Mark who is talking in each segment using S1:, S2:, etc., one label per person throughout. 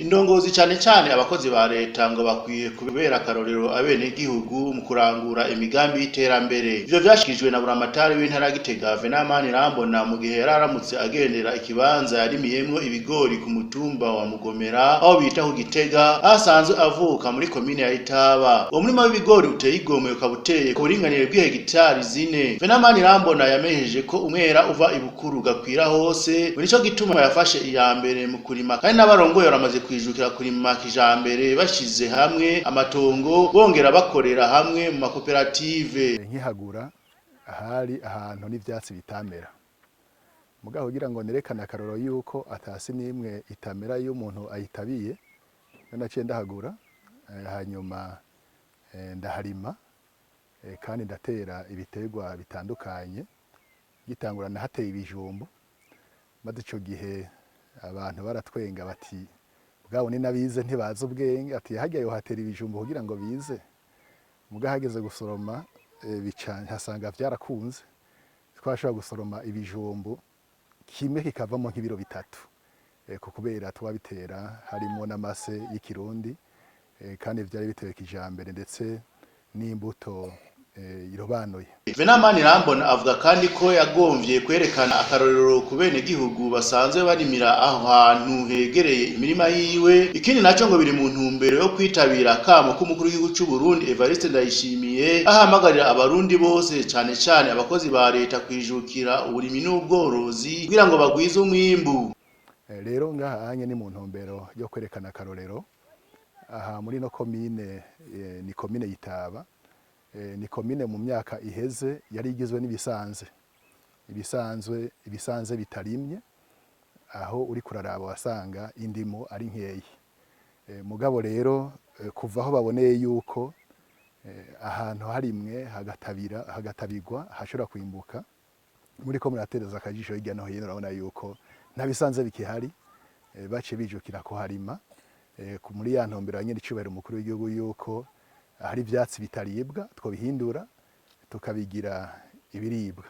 S1: Indongozi cane cane abakozi ba leta ngo bakwiye kubera akarorero abenegihugu mu kurangura imigambi y'iterambere. Ivyo vyashikirijwe na buramatari w'intara ya Gitega Venamani Irambona mu gihe yararamutse agendera ikibanza yarimiyemwo ibigori ku mutumba wa Mugomera aho bita ku Gitega, asanzwe avuka muri komine ya Itaba. Uwo murima w'ibigori uteye igomwe ukaba uteye ku buringanire bw'ihegitari 4. Venamani Irambona yamenyesheje ko umwera uva ibukuru gakwira hose, nico gituma yafashe iya mbere mu kurima kandi n'abarongoye baramaze kwijukira kurima kijambere bashize hamwe amatongo bongera bakorera hamwe mu makoperative.
S2: Nkihagura ahari ahantu n'ivyatsi bitamera, mugabo kugira ngo nerekane akaroro yuko atasi nimwe itamera iyo umuntu ayitabiye, naciye ndahagura hanyuma ndaharima kandi ndatera ibiterwa bitandukanye, gitangura nahateye ibijumbu, maze ico gihe abantu baratwenga bati bwabo ni nabize ntibaza ubwenge, ati hajya yo hatera ibijumbu kugira ngo bize. Muga hageze gusoroma bica hasanga vyarakunze, twashobora gusoroma ibijumbu kimwe kikavamo nk'ibiro 3 kubera twabitera harimo n'amase y'ikirundi kandi vyari bitewe kijambere ndetse n'imbuto irobanuye.
S1: Venamani Irambona avuga kandi ko yagomvye kwerekana akarorero ku benegihugu basanzwe barimira aho hantu hegereye imirima yiwe. Ikindi naco ngo biri mu ntumbero yo kwitabira akamo k'umukuru w'igihugu c'u Burundi Evariste Ndayishimiye ahamagarira abarundi bose cane cane abakozi ba leta kwijukira uburimi n'ubworozi kugira ngo bagwize umwimbu.
S2: Rero ngaha anye ni mu ntumbero yo kwerekana akarorero aha muri no komine ni komine Yitaba. Ni komine mu myaka iheze yari igizwe ibisanzwe bitarimye, aho uri kuraraba wasanga indimo ari nkeyi. Mugabo rero kuva aho baboneye yuko ahantu harimwe hagatabirwa hashobora kwimbuka, muri ko muratereza akajisho hirya no hino urabona yuko nta bisanzwe bikihari, baciye bijukira ko harima muri ya ntumbero nyene icubahiro umukuru w'igihugu yuko hari ivyatsi bitaribwa twobihindura tukabigira ibiribwa.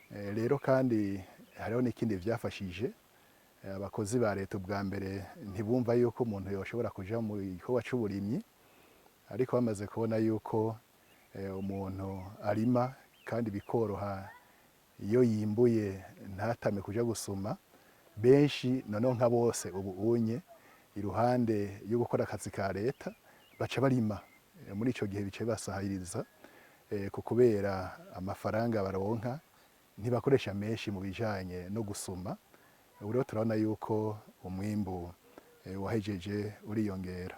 S2: Rero kandi hariho n'ikindi vyafashije abakozi ba leta ubwa mbere ntibumva yuko umuntu yoshobora kuja mu gikorwa c'uburimyi, ariko bamaze kubona yuko umuntu arima kandi bikoroha iyo yimbuye ntatame kuja gusuma, benshi noneho nka bose ubu unye iruhande yo gukora akazi ka leta baca barima. Muri ico gihe bice basahiriza kubera amafaranga baronka ntibakoresha menshi mu bijanye no gusuma. Ubu rero turabona yuko umwimbu wahejeje uriyongera.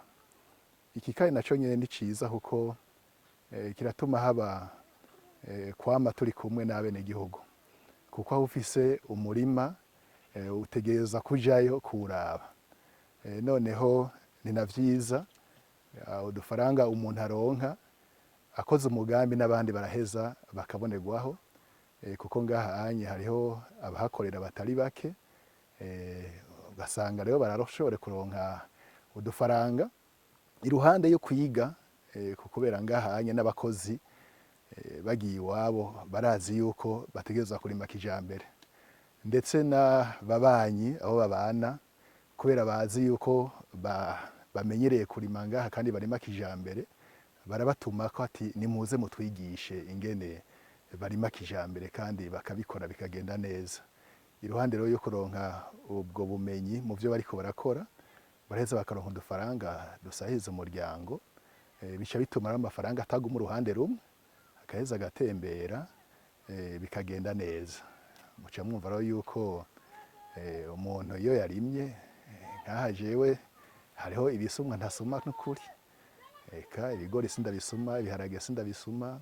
S2: Iki kandi naco nyene ni ciza kuko kiratuma haba kwama turi kumwe n'abenegihugu, kuko aho ufise umurima utegereza kujayo kuraba. Noneho ni navyiza udufaranga umuntu aronka akoze umugambi n'abandi baraheza bakabonerwaho, kuko ngaha anye hariho abahakorera batari bake, ugasanga rero barashobora kuronka udufaranga iruhande yo kwiga, kubera ngaha anye n'abakozi bagiye iwabo barazi yuko bategerezwa kurima kijambere, ndetse n'ababanyi abo babana kubera bazi yuko bamenyereye kurima ngaha kandi barima kijambere, barabatuma ko ati nimuze mutwigishe ingene barima kijambere kandi bakabikora bikagenda neza. Iruhande rero yo kuronka ubwo bumenyi mu byo bariko barakora, baraheza bakaronka udufaranga dusahiriza umuryango, bica bituma amafaranga ataguma uruhande rumwe akaheza agatembera bikagenda neza. Muca mwumva rero yuko umuntu iyo yarimye nkaha jewe hariho ibisumwa ntasuma n'ukuri, eka ibigori sindabisuma, ibiharage sindabisuma,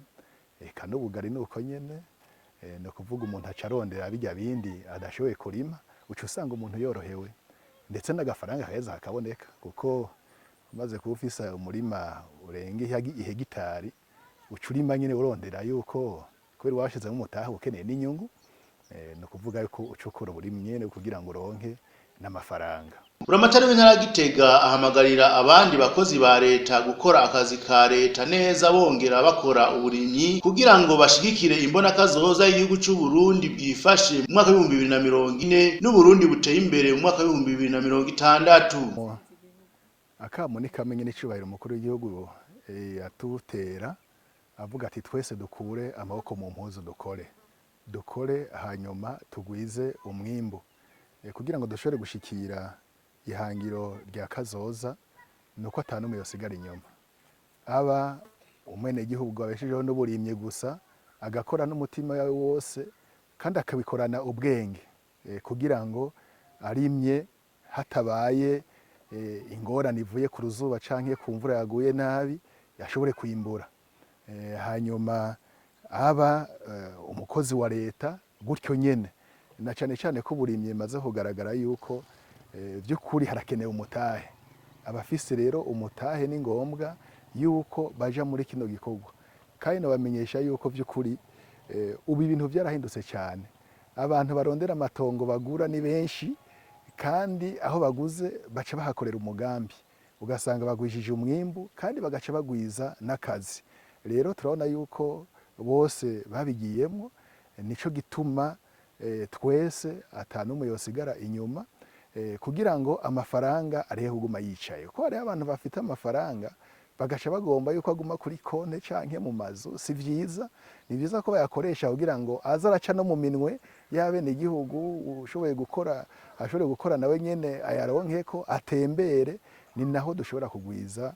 S2: eka n'ubugari nuko nyene. No kuvuga umuntu acarondera bijya bindi adashoboye kurima, uca usanga umuntu yorohewe ndetse n'agafaranga heza hakaboneka, kuko umaze kuba ufise umurima urenga ihegitari uca urima nyene urondera yuko kubera washizemo umutaha ukeneye n'inyungu, no kuvuga yuko ucukura uburimyi nyene kugira ngo uronke n'amafaranga.
S1: Buramatari w'intara ya Gitega ahamagarira abandi bakozi ba leta gukora akazi ka leta neza bongera bakora uburimyi kugira ngo bashigikire imbonakazoza y'igihugu c'u Burundi bwifashe mu mwaka wa 2040 n'Uburundi buteye imbere mu mwaka wa 2060.
S2: akamo ni kamenye n'icubahiro umukuru w'igihugu atutera avuga ati twese dukure amaboko mu mpuzu dukore hanyuma tugwize umwimbu kugira ngo dushobore gushikira ihangiro rya kazoza nuko atanumwe yosigara inyuma aba umwene gihugu abeshejeho n'uburimye gusa agakora n'umutima wawe wose kandi akabikorana ubwenge kugira ngo arimye hatabaye ingorane ivuye ku ruzuba canke ku mvura yaguye nabi yashobore kwimbura hanyuma aba umukozi wa leta gutyo nyene na cane cane ko burimye maze kugaragara yuko by'ukuri harakenewe umutahe abafise rero umutahe ni ngombwa yuko baja muri kino gikorwa kandi nabamenyesha yuko by'ukuri ubu ibintu byarahindutse cyane abantu barondera amatongo bagura ni benshi kandi aho baguze baca bahakorera umugambi ugasanga bagwijije umwimbu kandi bagaca bagwiza n'akazi rero turabona yuko bose babigiyemo nico gituma twese atanumwe yosigara inyuma kugira ngo amafaranga arihe kuguma yicaye ko hari abantu bafite amafaranga bagaca bagomba yuko aguma kuri konte canke mu mazu si vyiza ni vyiza ko bayakoresha kugira ngo azaraca no mu minwe y'abene igihugu ushoboye gukora nawe nyene ayaronkeko atembere ni naho dushobora kugwiza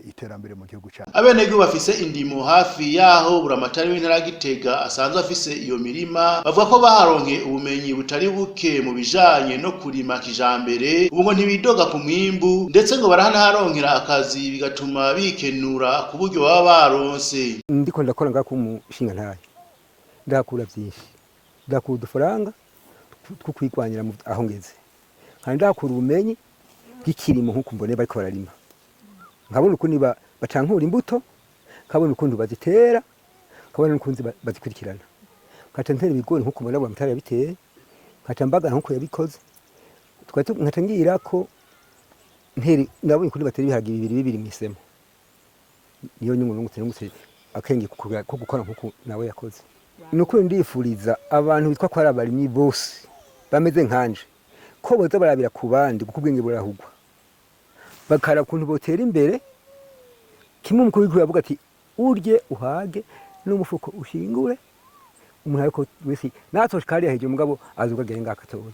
S2: iterambere mu gihugu cyacu
S1: abenegihugu bafise indimo hafi yaho buramatari w'intara Gitega asanzwe afise iyo mirima bavuga ko baharonke ubumenyi butari buke mu bijanye no kurima kijambere ubu ngo ntibidoga ku mwimbu ndetse ngo barahanaharonkera akazi bigatuma bikenura ku buryo baba baronse
S3: ndiko ndakora ngako umushinga ntaye ndakura byinshi ndakura udufaranga two kwigwanira aho ngeze kandi ndakura ubumenyi bw'ikirimo nk'uko mbone bariko bararima nkabona ukuntu bacankura imbuto nkabona ukuntu bazitera nkabona n'ukuntu bazikurikirana nkaca ntera ibigori nk'uko mbona buramatari yabiteye nkaca mbagara nk'uko yabikoze nkaca ngira ko nabonye ukuntu batera ibiharage bibiri mw'isemo niyo nyungu nungutse akenge ko gukora nk'uko nawe yakoze nuko ndifuriza abantu bitwa ko ari abarimyi bose bameze nkanje ko boza barabira ku bandi kuko ubwenge burahugwa bakara kuntu botera imbere kimwe umukuru w'igihugu yavuga ati urye uhage n'umufuko ushingure umuntu ariko wese natwe kariya hejuru mugabo azuka genga akatoye